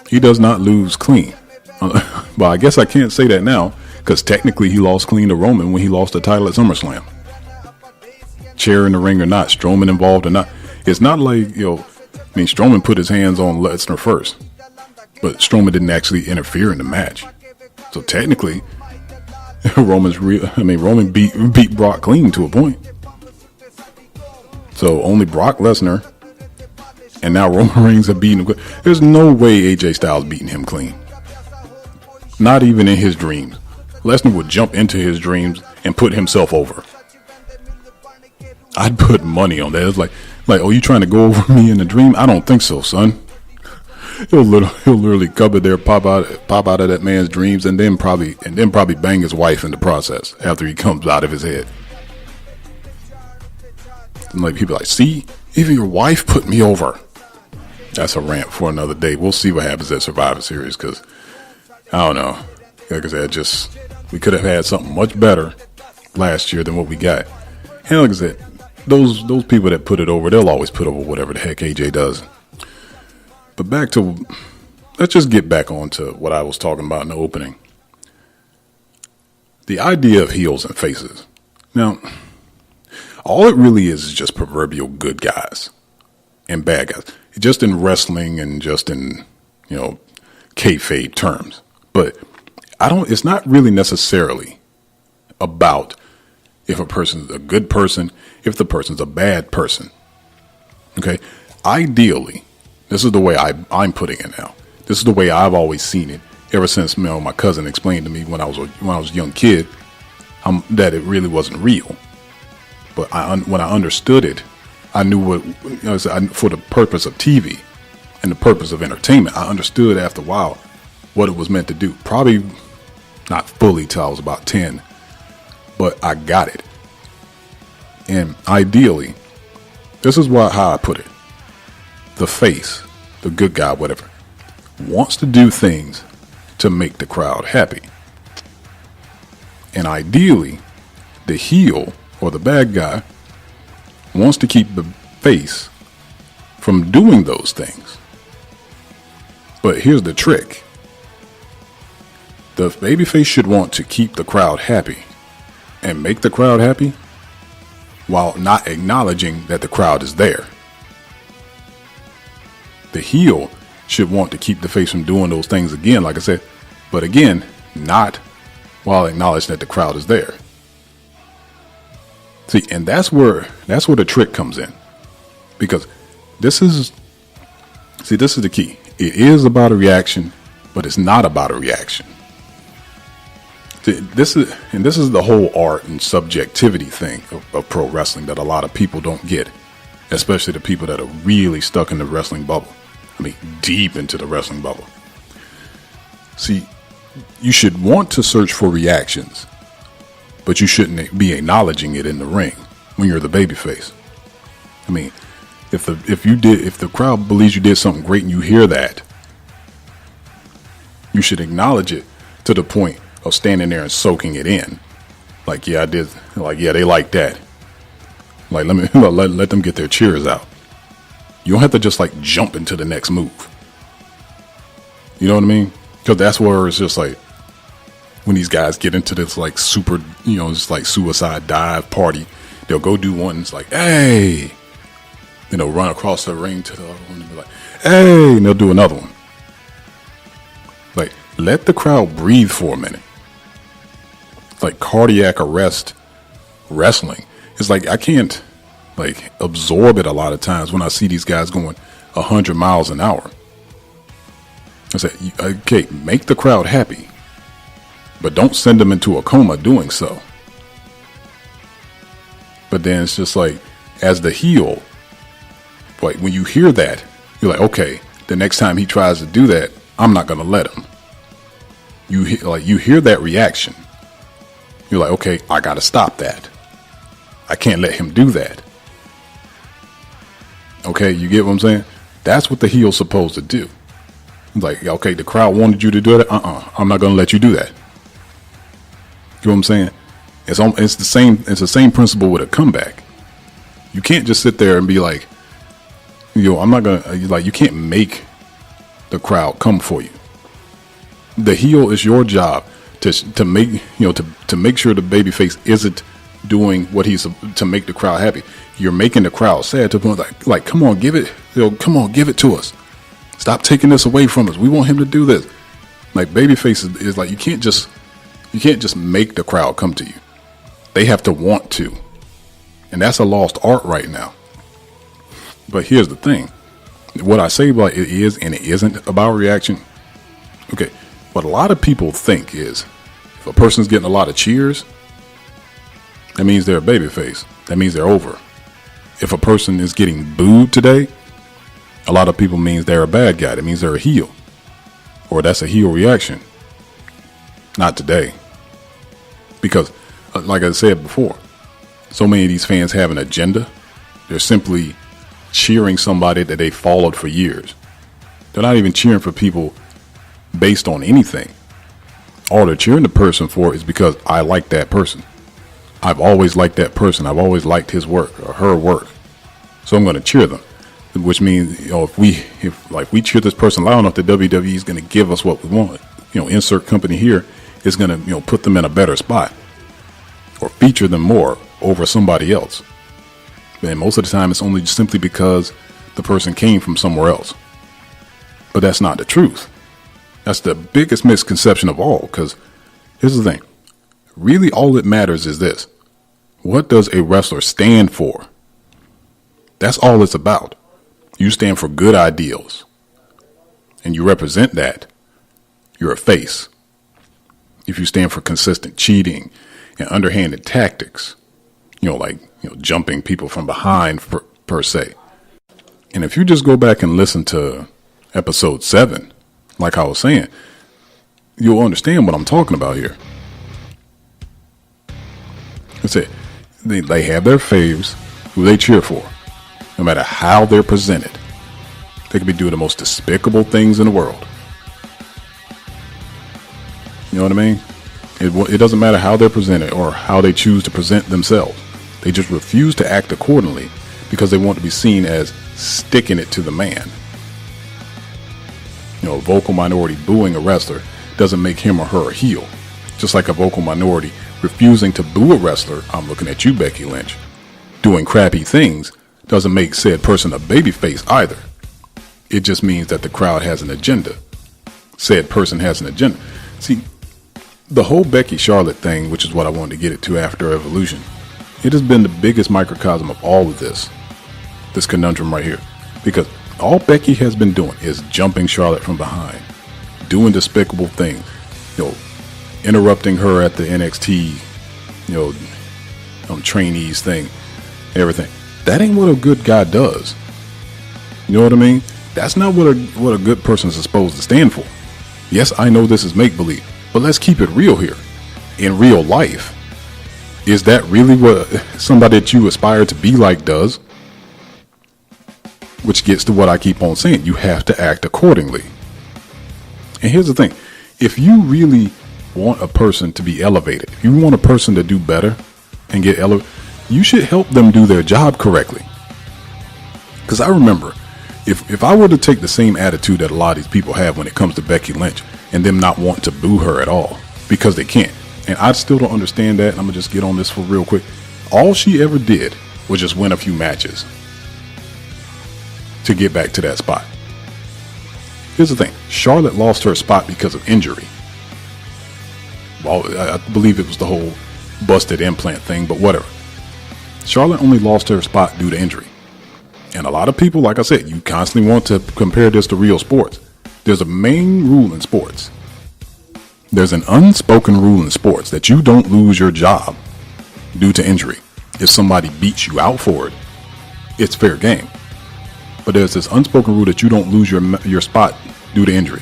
He does not lose clean. Well, I guess I can't say that now because technically he lost clean to Roman when he lost the title at SummerSlam. Chair in the ring or not, Strowman involved or not. It's not like, Strowman put his hands on Lesnar first, but Strowman didn't actually interfere in the match. So technically, Roman beat Brock clean to a point. So only Brock Lesnar and now Roman Reigns have beaten him. There's no way AJ Styles beating him clean. Not even in his dreams. Lesnar would jump into his dreams and put himself over. I'd put money on that. It's like, oh, you trying to go over me in a dream? I don't think so, son. He'll literally cover there, pop out of that man's dreams, and then probably bang his wife in the process after he comes out of his head. And like people like, see, even your wife put me over. That's a rant for another day. We'll see what happens at Survivor Series because I don't know. Like I said, we could have had something much better last year than what we got. And like I said, those people that put it over, they'll always put over whatever the heck AJ does. But let's just get back on to what I was talking about in the opening. The idea of heels and faces. Now, all it really is just proverbial good guys and bad guys. Just in wrestling and just in kayfabe terms. But it's not really necessarily about if a person's a good person, if the person's a bad person. Okay. Ideally, this is the way I'm putting it now. This is the way I've always seen it ever since, my cousin explained to me when I was a young kid, that it really wasn't real. But when I understood it, I knew what, for the purpose of TV and the purpose of entertainment, I understood after a while what it was meant to do. Probably not fully till I was about 10, but I got it. And ideally, this is how I put it. The face, the good guy, whatever, wants to do things to make the crowd happy. And ideally, the heel or the bad guy wants to keep the face from doing those things. But here's the trick. The babyface should want to keep the crowd happy and make the crowd happy while not acknowledging that the crowd is there. The heel should want to keep the face from doing those things again, like I said, but again, not while acknowledging that the crowd is there. See, and that's where the trick comes in, because this is the key. It is about a reaction, but it's not about a reaction. This is the whole art and subjectivity thing of pro wrestling that a lot of people don't get, especially the people that are really stuck in the wrestling bubble. I mean, deep into the wrestling bubble. See, you should want to search for reactions, but you shouldn't be acknowledging it in the ring when you're the babyface. I mean, if the crowd believes you did something great and you hear that, you should acknowledge it to the point of standing there and soaking it in. Like, yeah, I did. Like, yeah, they like that. Like, let them get their cheers out. You don't have to just like jump into the next move. You know what I mean? Because that's where it's just like when these guys get into this like super, it's like suicide dive party. They'll go do one. It's like, hey, run across the ring to the other one and be like, hey, and they'll do another one. Like, let the crowd breathe for a minute. It's like cardiac arrest wrestling. It's like I can't like absorb it a lot of times when I see these guys going 100 miles an hour. I say, okay, make the crowd happy, but don't send them into a coma doing so. But then it's just like, as the heel, like when you hear that, you're like, okay, the next time he tries to do that, I'm not going to let him. You hear that reaction. You're like, okay, I got to stop that. I can't let him do that. Okay, you get what I'm saying? That's what the heel's supposed to do. Like, okay, the crowd wanted you to do that. I'm not going to let you do that. You know what I'm saying? It's the same principle with a comeback. You can't just sit there and be like, I'm not going to, like, you can't make the crowd come for you. The heel is your job to make, to make sure the babyface isn't doing what he's to make the crowd happy. You're making the crowd sad to the point like, come on, give it, give it to us. Stop taking this away from us. We want him to do this. Like, babyface is like, you can't just make the crowd come to you. They have to want to. And that's a lost art right now. But here's the thing. What I say about it is and it isn't about reaction. Okay. What a lot of people think is if a person's getting a lot of cheers, that means they're a babyface. That means they're over. If a person is getting booed today, a lot of people means they're a bad guy. That means they're a heel. Or that's a heel reaction. Not today. Because, like I said before, so many of these fans have an agenda. They're simply cheering somebody that they followed for years. They're not even cheering for people based on anything. All they're cheering the person for is because I like that person. I've always liked that person. I've always liked his work or her work. So I'm going to cheer them. Which means, if we cheer this person loud enough, the WWE is going to give us what we want. Insert company here is going to, put them in a better spot or feature them more over somebody else. And most of the time, it's only simply because the person came from somewhere else. But that's not the truth. That's the biggest misconception of all, because here's the thing. Really all that matters is this. What does a wrestler stand for? That's all it's about. You stand for good ideals. And you represent that. You're a face. If you stand for consistent cheating and underhanded tactics, jumping people from behind per se. And if you just go back and listen to episode 7, like I was saying, you'll understand what I'm talking about here. That's it. They have their faves who they cheer for, no matter how they're presented. They could be doing the most despicable things in the world. You know what I mean? It doesn't matter how they're presented or how they choose to present themselves. They just refuse to act accordingly because they want to be seen as sticking it to the man. A vocal minority booing a wrestler doesn't make him or her a heel. Just like a vocal minority refusing to boo a wrestler, I'm looking at you, Becky Lynch, doing crappy things doesn't make said person a babyface either. It just means that the crowd has an agenda. Said person has an agenda. See, the whole Becky Charlotte thing, which is what I wanted to get it to after Evolution, it has been the biggest microcosm of all of this conundrum right here. Because all Becky has been doing is jumping Charlotte from behind, doing despicable things, interrupting her at the NXT, trainees thing, everything. That ain't what a good guy does. You know what I mean? That's not what a good person is supposed to stand for. Yes, I know this is make-believe, but let's keep it real here. In real life, is that really what somebody that you aspire to be like does? Which gets to what I keep on saying. You have to act accordingly. And here's the thing. If you really want a person to be elevated, if you want a person to do better and get elevated, you should help them do their job correctly. Because I remember, if I were to take the same attitude that a lot of these people have when it comes to Becky Lynch and them not wanting to boo her at all because they can't, and I still don't understand that, and I'm going to just get on this for real quick. All she ever did was just win a few matches to get back to that spot. Here's the thing. Charlotte lost her spot because of injury. Well, I believe it was the whole busted implant thing, but whatever. Charlotte only lost her spot due to injury. And a lot of people, like I said, you constantly want to compare this to real sports. There's a main rule in sports. There's an unspoken rule in sports that you don't lose your job due to injury. If somebody beats you out for it, it's fair game. But there's this unspoken rule that you don't lose your spot due to injury.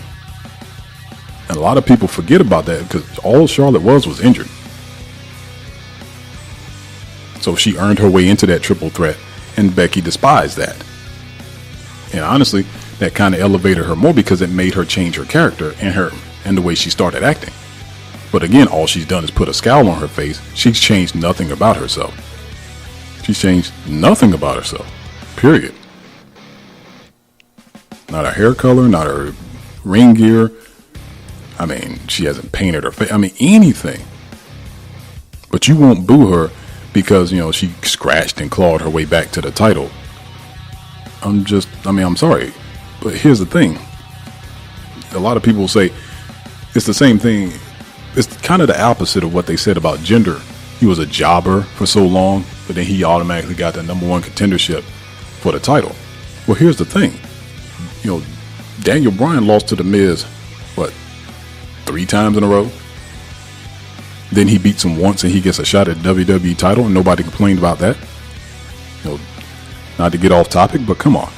And a lot of people forget about that because all Charlotte was injured. So she earned her way into that triple threat, and Becky despised that. And honestly, that kind of elevated her more because it made her change her character and the way she started acting. But again, all she's done is put a scowl on her face. She's changed nothing about herself. She's changed nothing about herself. Period. Not her hair color, not her ring gear. I mean, she hasn't painted her face. I mean, anything. But you won't boo her because, she scratched and clawed her way back to the title. I'm sorry. But here's the thing. A lot of people say it's the same thing. It's kind of the opposite of what they said about Jinder. He was a jobber for so long, but then he automatically got the number one contendership for the title. Well, here's the thing. Daniel Bryan lost to The Miz, 3 times in a row? Then he beats him once and he gets a shot at the WWE title and nobody complained about that. Not to get off topic, but come on.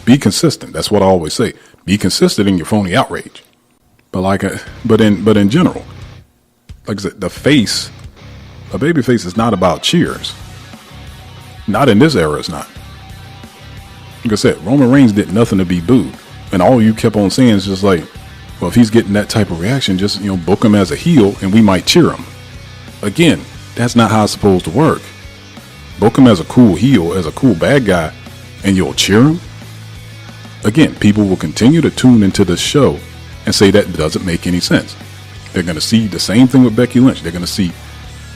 Be consistent. That's what I always say. Be consistent in your phony outrage. But in general, like I said, a baby face is not about cheers. Not in this era, it's not. Like I said, Roman Reigns did nothing to be booed. And all you kept on saying is just like, well, if he's getting that type of reaction, just, book him as a heel and we might cheer him. Again, that's not how it's supposed to work. Book him as a cool heel, as a cool bad guy, and you'll cheer him? Again, people will continue to tune into the show and say that doesn't make any sense. They're going to see the same thing with Becky Lynch. They're going to see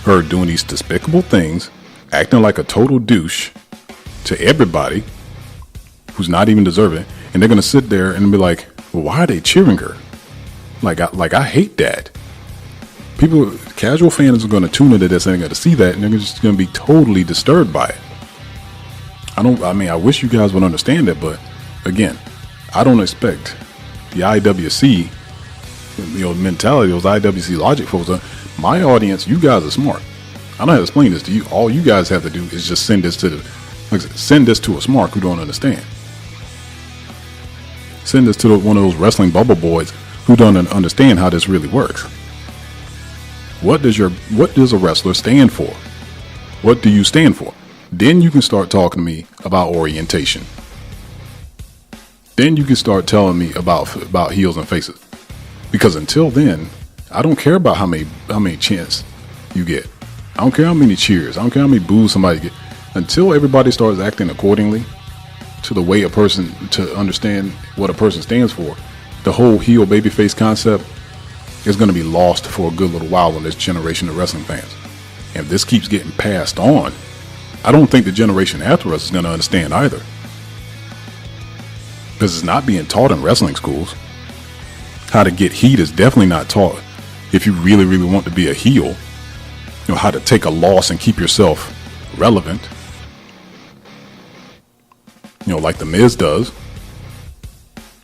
her doing these despicable things, acting like a total douche to everybody who's not even deserving, and they're going to sit there and be like, Well, why are they cheering her? Like I hate that. People, casual fans are going to tune into this and they're going to see that and they're just going to be totally disturbed by it. I wish you guys would understand it, but again, I don't expect the IWC, mentality, those IWC logic folks. My audience, you guys are smart. I don't have to explain this to you. All you guys have to do is just send this to a smart who don't understand. Send this to one of those wrestling bubble boys who don't understand how this really works. What does a wrestler stand for? What do you stand for? Then you can start talking to me about orientation. Then you can start telling me about heels and faces. Because until then, I don't care about how many chants you get. I don't care how many cheers. I don't care how many boos somebody get. Until everybody starts acting accordingly to the way to understand what a person stands for, the whole heel babyface concept is going to be lost for a good little while in this generation of wrestling fans. And if this keeps getting passed on, I don't think the generation after us is going to understand either. Because it's not being taught in wrestling schools. How to get heat is definitely not taught if you really, really want to be a heel. How to take a loss and keep yourself relevant. Like the Miz does.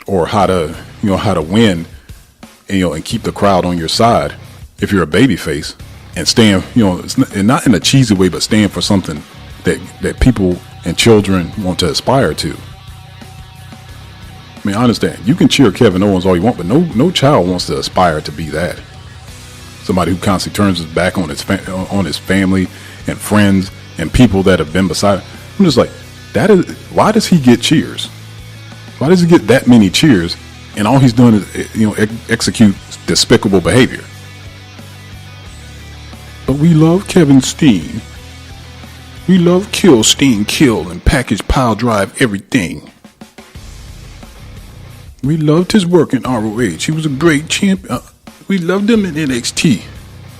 Or how to win and keep the crowd on your side if you're a babyface and stand, and not in a cheesy way, but stand for something that people and children want to aspire to. I understand. You can cheer Kevin Owens all you want, but no child wants to aspire to be that. Somebody who constantly turns his back on his family and friends and people that have been beside him. I'm just like, why does he get cheers? Why does he get that many cheers? And all he's doing is, execute despicable behavior. But we love Kevin Steen. We love kill, Steen, kill, and package, pile drive, everything. We loved his work in ROH. He was a great champion. We loved him in NXT.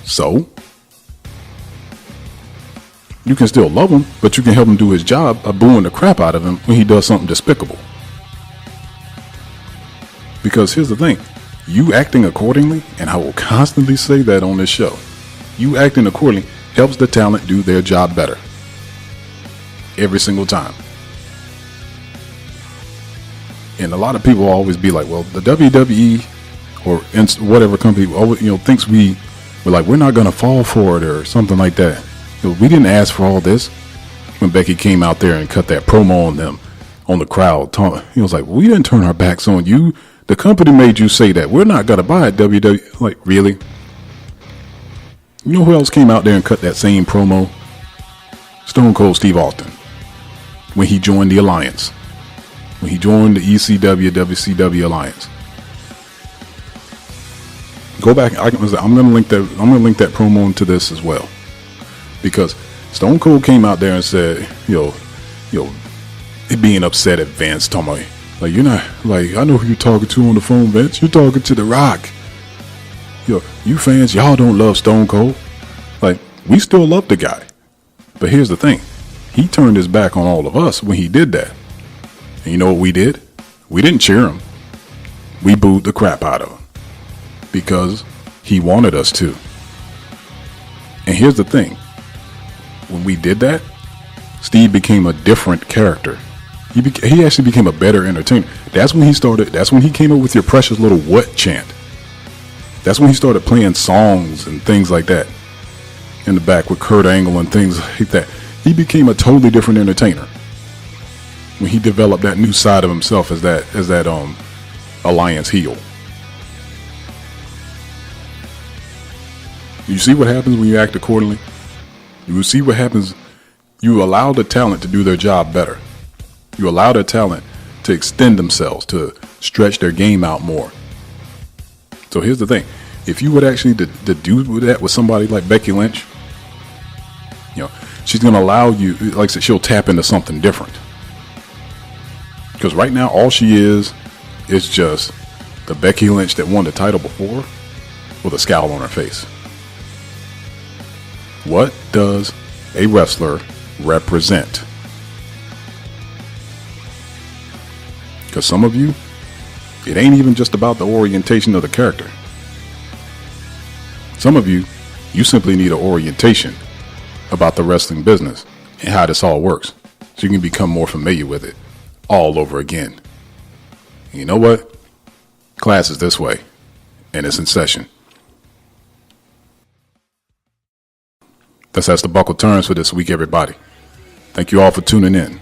So, you can still love him, but you can help him do his job by booing the crap out of him when he does something despicable. Because here's the thing, you acting accordingly, and I will constantly say that on this show, you acting accordingly helps the talent do their job better. Every single time. And a lot of people always be like, well, the WWE or whatever company thinks we're not going to fall for it or something like that. We didn't ask for all this. When Becky came out there and cut that promo on them, on the crowd, he was like, we didn't turn our backs on you. The company made you say that. We're not going to buy it, WWE. Like, really? You know who else came out there and cut that same promo? Stone Cold Steve Austin. When he joined the Alliance. When he joined the ECW, WCW Alliance. Go back. I'm going to link that promo into this as well. Because Stone Cold came out there and said, being upset at Vince, talking about, like, you're not, like, I know who you're talking to on the phone, Vince. You're talking to The Rock. You fans, y'all don't love Stone Cold. Like, we still love the guy. But here's the thing. He turned his back on all of us when he did that. And you know what we did? We didn't cheer him. We booed the crap out of him. Because he wanted us to. And here's the thing. When we did that, Steve became a different character. He actually became a better entertainer. That's when he came up with your precious little what chant. That's when he started playing songs and things like that in the back with Kurt Angle and things like that. He became a totally different entertainer when he developed that new side of himself as that Alliance heel. You see what happens when you act accordingly? You see what happens. You allow the talent to do their job better. You allow their talent to extend themselves, to stretch their game out more. So here's the thing. If you would actually do that with somebody like Becky Lynch, she's going to allow you, like I said, she'll tap into something different. Because right now, all she is just the Becky Lynch that won the title before with a scowl on her face. What does a wrestler represent? Because some of you, It ain't even just about the orientation of the character. Some of you simply need an orientation about the wrestling business and how this all works, so you can become more familiar with it all over again. And you know what? Class is this way, and it's in session. That's as the buckle turns for this week, everybody. Thank you all for tuning in.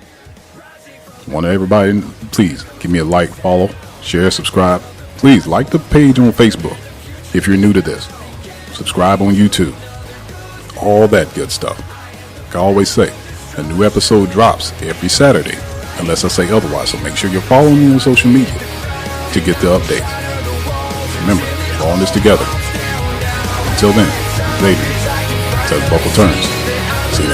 Want everybody, please give me a like, follow, share, subscribe. Please like the page on Facebook if you're new to this. Subscribe on YouTube. All that good stuff. Like I always say, a new episode drops every Saturday, unless I say otherwise. So make sure you're following me on social media to get the updates. Remember, we're all in this together. Until then, ladies, as the buckle turns. See you.